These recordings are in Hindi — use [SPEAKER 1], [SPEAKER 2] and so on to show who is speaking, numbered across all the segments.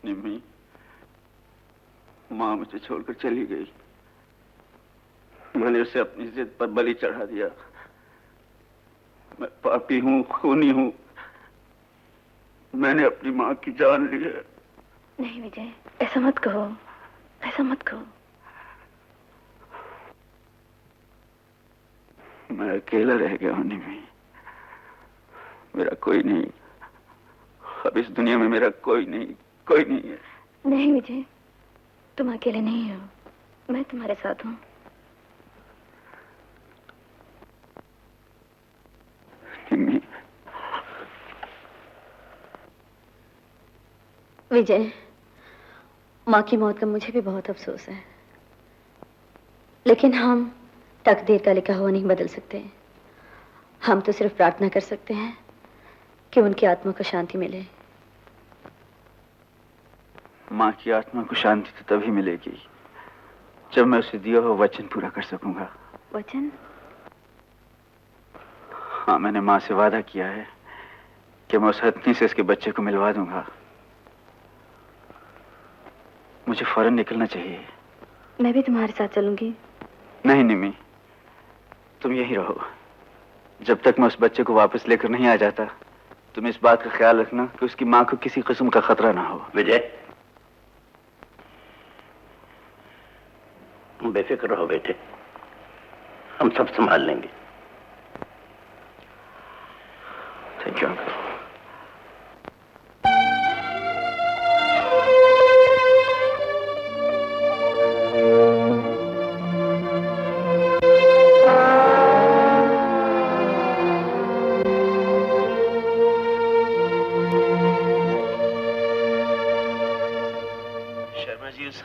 [SPEAKER 1] निम्मी, माँ मुझे छोड़कर चली गई। मैंने उसे अपनी जिद पर बलि चढ़ा दिया। मैं पापी हूँ, खूनी हूँ। मैंने अपनी माँ की जान ली है।
[SPEAKER 2] नहीं विजय, ऐसा मत कहो, ऐसा मत कहो।
[SPEAKER 1] मैं अकेला रह गया हूँ निम्मी। मेरा कोई नहीं। अब इस दुनिया में मेरा कोई नहीं है।
[SPEAKER 2] नहीं विजय, तुम अकेले नहीं हो, मैं तुम्हारे साथ हूँ।
[SPEAKER 1] निम्मी।
[SPEAKER 2] विजय, माँ की मौत का मुझे भी बहुत अफसोस है, लेकिन हम तकदीर का लिखा हुआ नहीं बदल सकते। हम तो सिर्फ प्रार्थना कर सकते हैं कि उनकी आत्मा को शांति मिले।
[SPEAKER 1] माँ की आत्मा को शांति तो तभी मिलेगी जब मैं उसे दिया हुआ वचन पूरा कर सकूंगा।
[SPEAKER 2] वचन?
[SPEAKER 1] हाँ, मैंने माँ से वादा किया है कि मैं उस हथनी से इसके बच्चे को मिलवा दूंगा। मुझे फौरन निकलना चाहिए।
[SPEAKER 2] मैं भी तुम्हारे साथ चलूंगी।
[SPEAKER 1] नहीं निमी, तुम यहीं रहो। जब तक मैं उस बच्चे को वापस लेकर नहीं आ जाता, तुम इस बात का ख्याल रखना कि उसकी माँ को किसी किस्म का खतरा ना हो।
[SPEAKER 3] विजय, तुम बेफिक्र रहो बेटे, हम सब संभाल लेंगे।
[SPEAKER 1] Thank you uncle.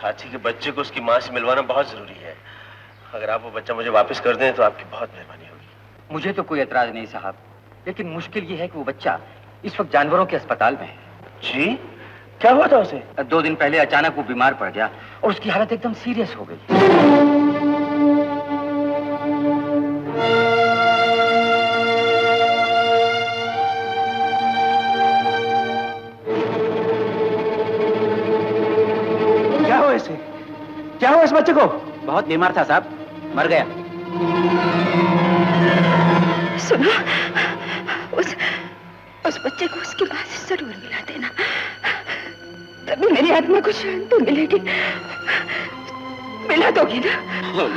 [SPEAKER 4] हाथी के बच्चे को उसकी माँ से मिलवाना बहुत जरूरी है। अगर आप वो बच्चा मुझे वापस कर दें तो आपकी बहुत मेहरबानी होगी।
[SPEAKER 5] मुझे तो कोई एतराज नहीं साहब, लेकिन मुश्किल ये है कि वो बच्चा इस वक्त जानवरों के अस्पताल में है।
[SPEAKER 4] जी? क्या हुआ था उसे?
[SPEAKER 5] 2 दिन पहले अचानक वो बीमार पड़ गया और उसकी हालत एकदम सीरियस हो गई।
[SPEAKER 4] क्या हुआ इस बच्चे को?
[SPEAKER 5] बहुत बीमार था साहब, मर गया।
[SPEAKER 2] सुनो, उस बच्चे को उसकी माँ से जरूर मिला देना, तभी मेरी आत्मा को शांति मिलेगी। मिला दोगी ना?
[SPEAKER 1] हाँ,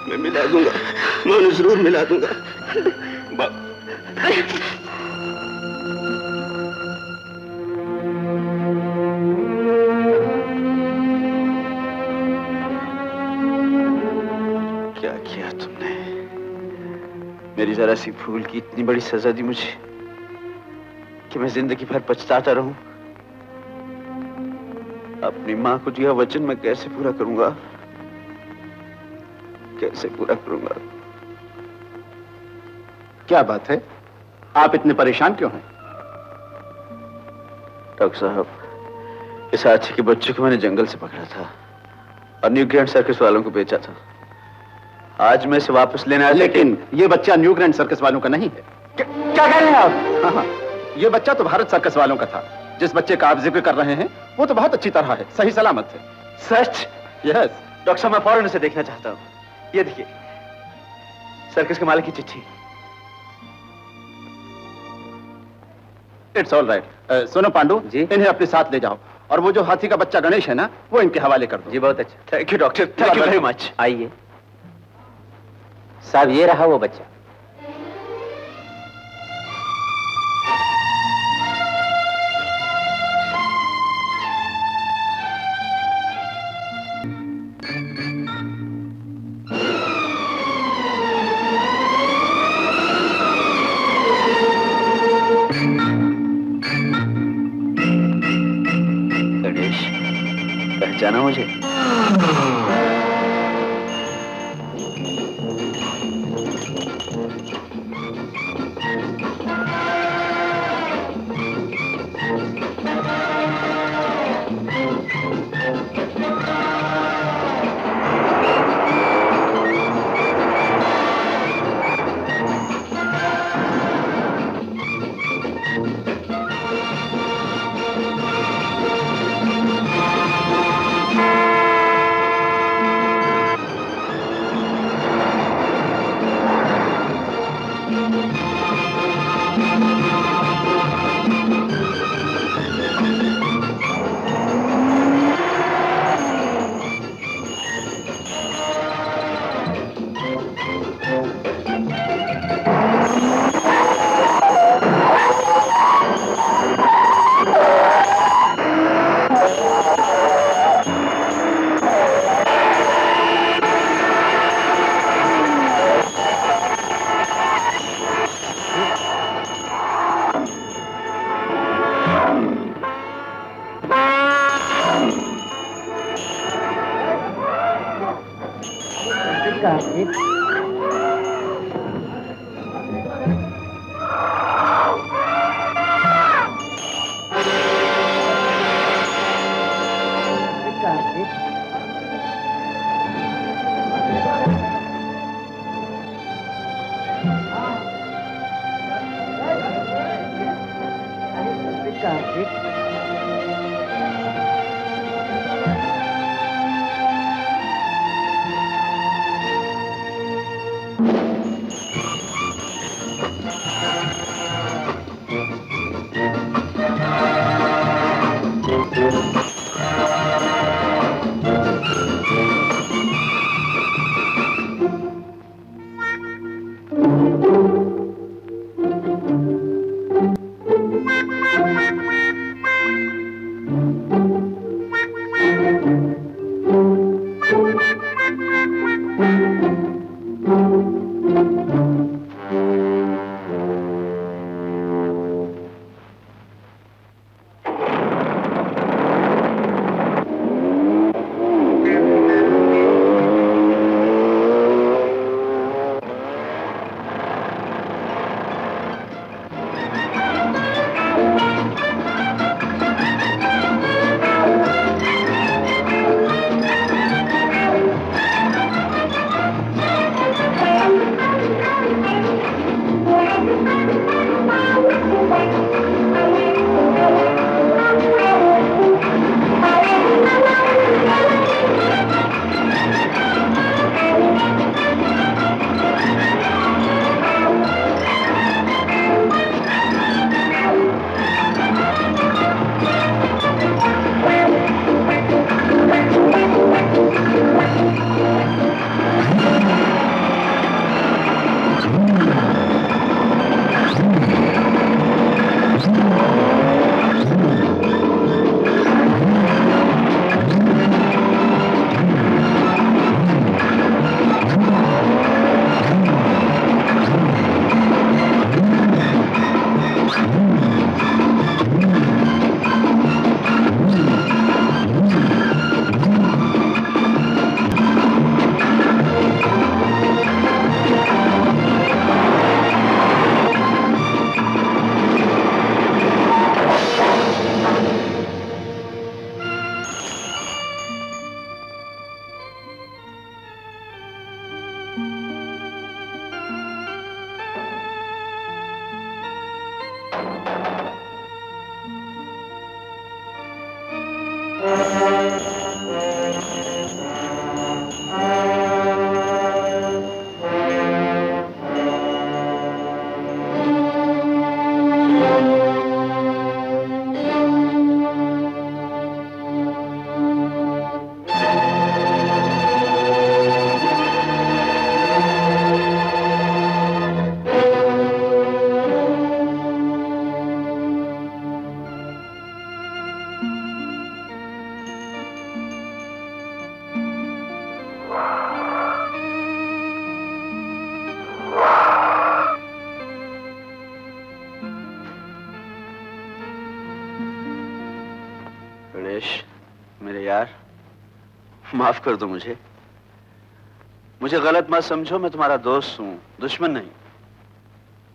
[SPEAKER 1] मैं मिला दूंगा, मैं उन्हें जरूर मिला दूंगा। क्या किया तुमने? मेरी जरा सी भूल की इतनी बड़ी सजा दी मुझे कि मैं जिंदगी भर पछताता रहूं। अपनी मां को दिया वचन मैं कैसे पूरा करूंगा? कैसे पूरा करूंगा?
[SPEAKER 3] क्या बात है, आप इतने परेशान क्यों हैं?
[SPEAKER 1] डॉक्टर साहब, इस हाथी के बच्चे को मैंने जंगल से पकड़ा था और न्यू ग्रैंड सर्कस वालों को बेचा था। आज मैं इसे वापस लेने आया,
[SPEAKER 3] लेकिन ये बच्चा न्यू ग्रैंड सर्कस वालों का नहीं है।
[SPEAKER 1] क्या कह रहे हैं आप?
[SPEAKER 3] हाँ, ये बच्चा तो भारत सर्कस वालों का था। जिस बच्चे का आप जिक्र कर रहे हैं वो तो बहुत अच्छी तरह है, सही सलामत है।
[SPEAKER 1] सच?
[SPEAKER 3] यस
[SPEAKER 1] डॉक्टर साहब, मैं फौरन उसे देखना चाहता हूँ। ये देखिए, सर्कस के मालिक की चिट्ठी।
[SPEAKER 3] It's all right. सुनो पांडु जी, इन्हें अपने साथ ले जाओ और वो जो हाथी का बच्चा गणेश है ना, वो इनके हवाले कर दो।
[SPEAKER 5] जी बहुत अच्छा।
[SPEAKER 1] Thank you doctor, thank you very much.
[SPEAKER 5] आइए साहब, ये रहा वो बच्चा।
[SPEAKER 1] गणेश, पहचाना मुझे? गणेश, मेरे यार, माफ कर दो मुझे गलत मत समझो। मैं तुम्हारा दोस्त हूं, दुश्मन नहीं।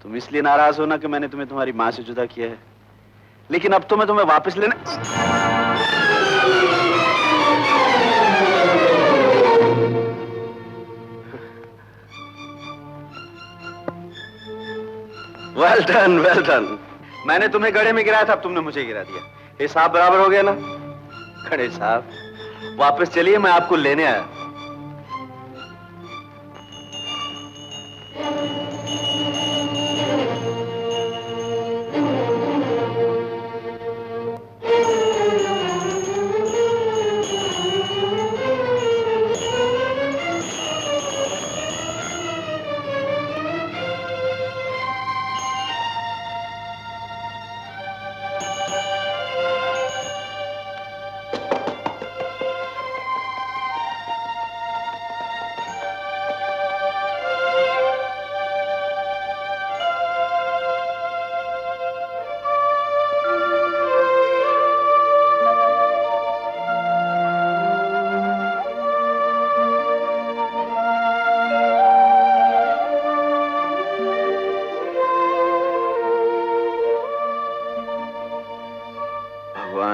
[SPEAKER 1] तुम इसलिए नाराज हो ना कि मैंने तुम्हें तुम्हारी मां से जुदा किया है, लेकिन अब तो मैं तुम्हें वापस लेने। Well done, well done. मैंने तुम्हें गड्ढे में गिराया था, अब तुमने मुझे गिरा दिया। हिसाब बराबर हो गया ना? खड़े साहब, वापस चलिए, मैं आपको लेने आया।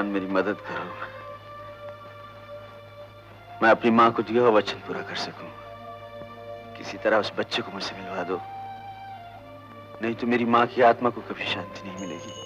[SPEAKER 1] भगवान मेरी मदद करो, मैं अपनी मां को दिया हुआ वचन पूरा कर सकूं। किसी तरह उस बच्चे को मुझसे मिलवा दो, नहीं तो मेरी मां की आत्मा को कभी शांति नहीं मिलेगी।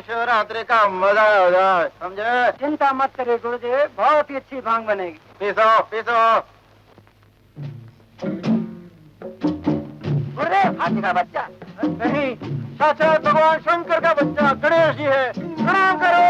[SPEAKER 6] शिवरात्रि का मजा हो जाए, समझे? चिंता मत करिए गुरुजी, बहुत ही अच्छी भांग बनेगी। पीसो पीसो। गुरुदेव, हाथी का बच्चा? नहीं, साक्षात भगवान शंकर का बच्चा गणेश जी है। प्रणाम करो।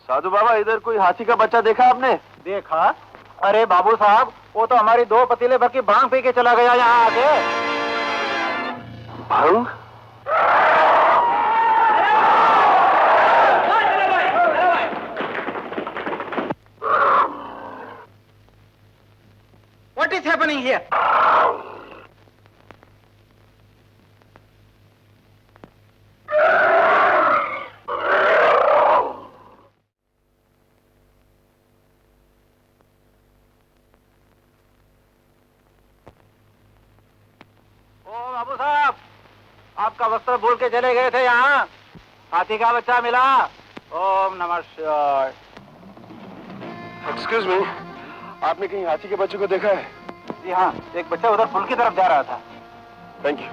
[SPEAKER 1] साधु बाबा, इधर कोई हाथी का बच्चा देखा आपने?
[SPEAKER 6] देखा? अरे बाबू साहब, वो तो हमारी 2 पतीले भर की भांग पी के चला गया यहाँ आके।
[SPEAKER 1] भांग?
[SPEAKER 6] What is happening here? आपका वस्त्र भूल के चले गए थे यहाँ। हाथी का बच्चा मिला। ओम नमः शिवाय।
[SPEAKER 3] एक्सक्यूज मी, आपने कहीं हाथी के बच्चे को देखा है?
[SPEAKER 6] जी हाँ, एक बच्चा उधर पुल की तरफ जा रहा था।
[SPEAKER 3] Thank you.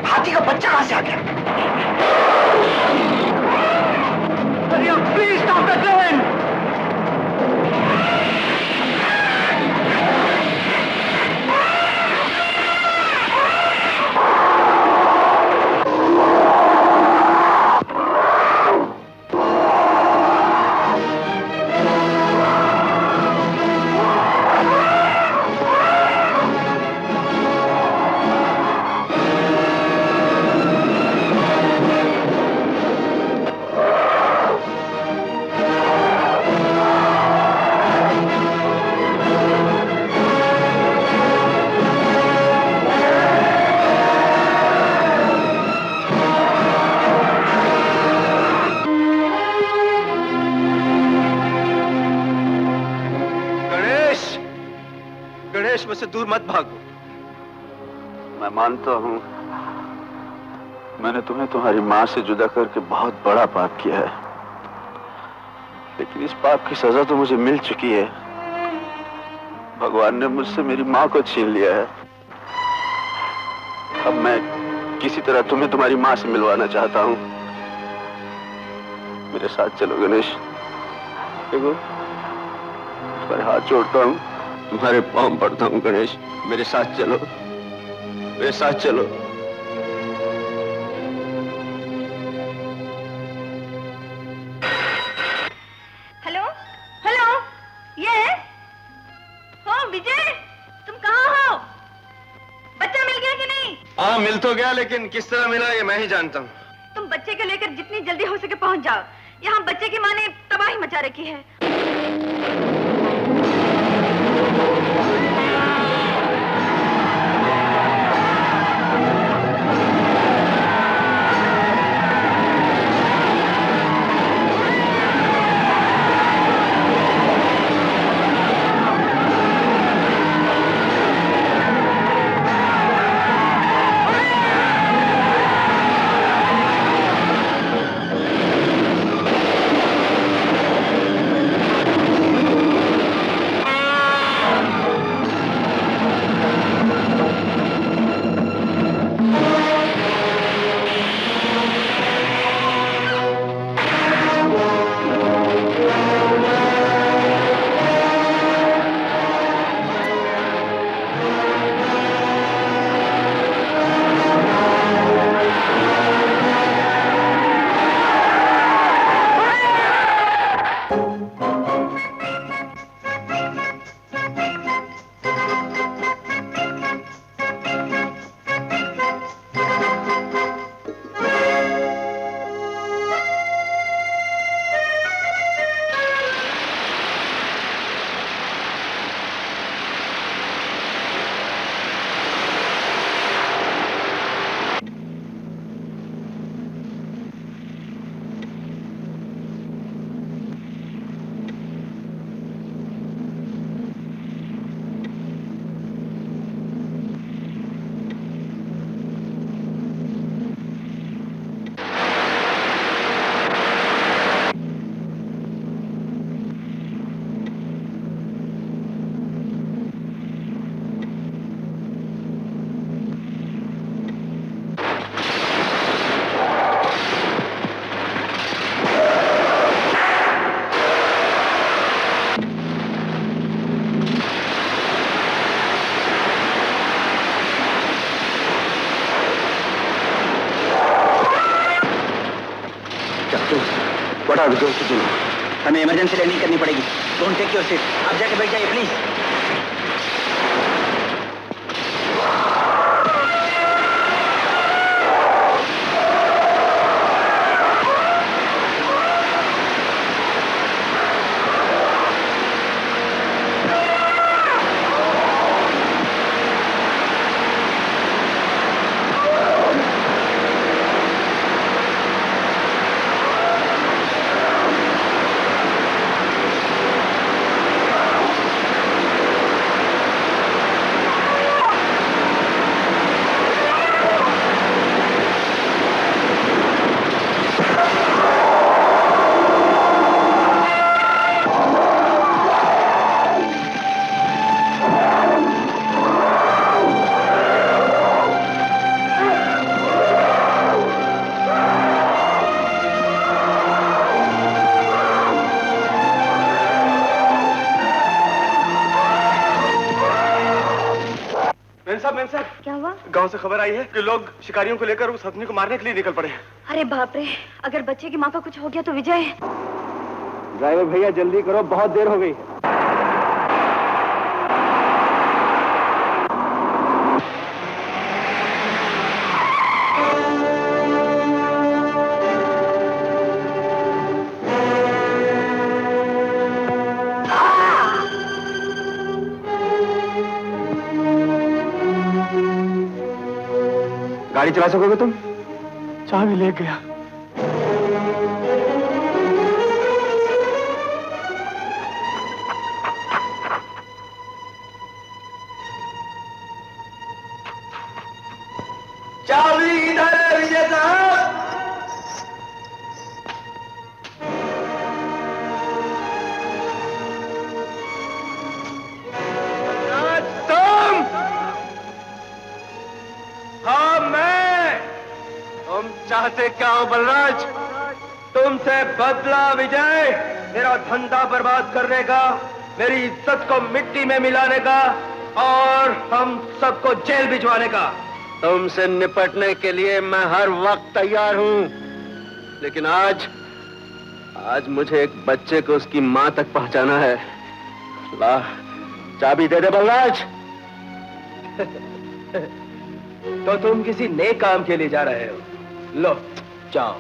[SPEAKER 6] हाथी का बच्चा कहां से आ गया? Please stop the train.
[SPEAKER 3] मुझसे दूर मत भागो।
[SPEAKER 1] मैं मानता हूं मैंने तुम्हें तुम्हारी मां से जुदा करके बहुत बड़ा पाप किया है, लेकिन इस पाप की सजा तो मुझे मिल चुकी है। भगवान ने मुझसे मेरी माँ को छीन लिया है। अब मैं किसी तरह तुम्हें तुम्हारी माँ से मिलवाना चाहता हूँ। मेरे साथ चलो गणेश। देखो, तुम्हारे हाथ जोड़ता हूँ, तुम्हारे पाँव पड़ता हूँ गणेश। मेरे साथ चलो, मेरे साथ चलो।
[SPEAKER 2] हेलो हेलो, ये हो विजय, तुम कहाँ हो? बच्चा मिल गया कि नहीं?
[SPEAKER 4] हाँ, मिल तो गया, लेकिन किस तरह मिला ये मैं ही जानता हूँ।
[SPEAKER 2] तुम बच्चे को लेकर जितनी जल्दी हो सके पहुंच जाओ। यहाँ बच्चे की माँ ने तबाही मचा रखी है।
[SPEAKER 5] हमें इमरजेंसी लैंडिंग करनी पड़ेगी। डोंट टेक योर सीट, आप जाके बैठ जाइए प्लीज।
[SPEAKER 2] क्या हुआ?
[SPEAKER 6] गांव से खबर आई है कि लोग शिकारियों को लेकर उस हथनी को मारने के लिए निकल पड़े हैं।
[SPEAKER 2] अरे बाप रे, अगर बच्चे की माँ को कुछ हो गया तो विजय।
[SPEAKER 6] ड्राइवर भैया जल्दी करो, बहुत देर हो गई।
[SPEAKER 1] गाड़ी चला सकोगे तुम?
[SPEAKER 6] चाबी ले गया।
[SPEAKER 4] चाबी इधर है विजय साहब।
[SPEAKER 6] यहाँ से क्या हो बलराज? तुमसे बदला विजय, मेरा धंधा बर्बाद करने का, मेरी इज्जत को मिट्टी में मिलाने का और हम सबको जेल भिजवाने का। तुमसे निपटने के लिए मैं हर वक्त तैयार हूं, लेकिन आज मुझे एक बच्चे को उसकी मां तक पहुंचाना है। ला, चाबी दे दे बलराज। तो तुम किसी नए काम के लिए जा रहे हो? लो जाओ।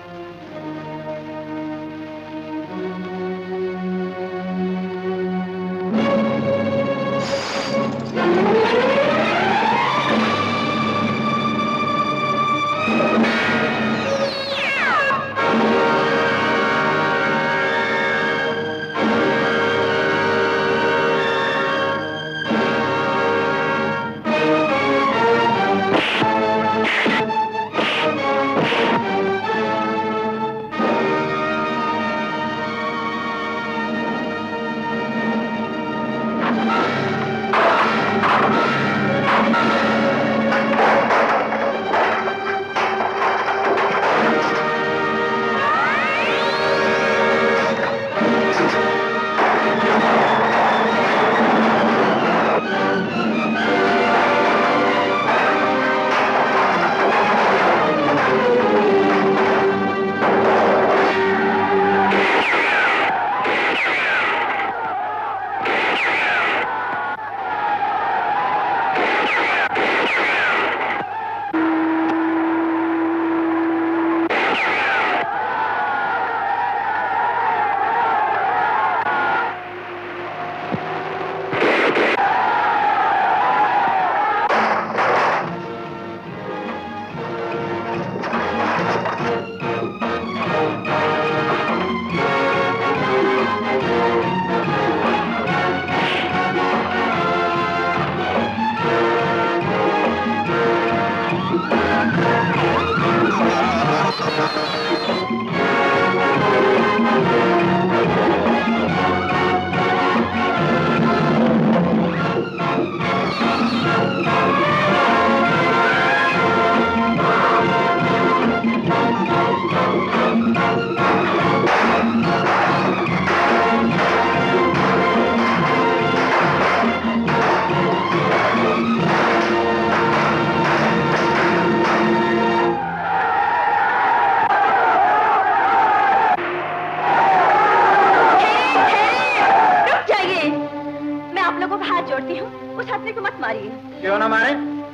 [SPEAKER 5] क्यों ना मारे?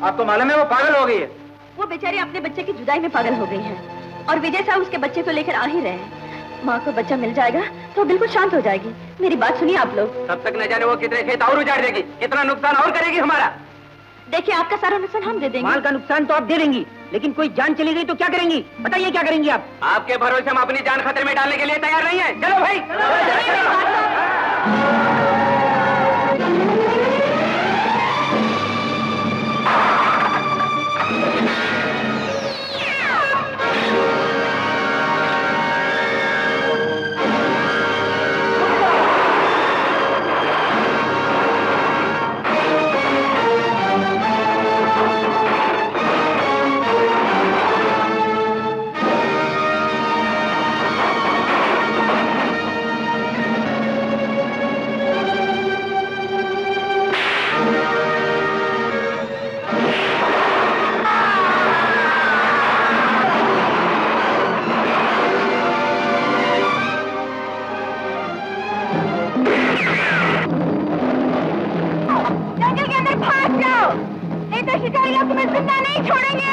[SPEAKER 5] आपको मालूम है वो पागल हो गई है।
[SPEAKER 2] वो बेचारी अपने बच्चे की जुदाई में पागल हो गई है और विजय साहब उसके बच्चे को लेकर आ ही रहे हैं। माँ को बच्चा मिल जाएगा तो बिल्कुल शांत हो जाएगी। मेरी बात सुनिए आप लोग।
[SPEAKER 5] तब तक न जाने वो कितने खेत और उजाड़ देगी, कितना नुकसान और करेगी हमारा।
[SPEAKER 2] देखिए आपका सारा नुकसान हम दे देंगे।
[SPEAKER 5] माल का नुकसान तो आप दे देंगी, लेकिन कोई जान चली गई तो क्या करेंगी? बताइए क्या करेंगी आप? आपके भरोसे हम अपनी जान खतरे में डालने के लिए तैयार नहीं है। चलो भाई
[SPEAKER 2] शिकारियों को मैं जिंदा नहीं छोड़ेंगे।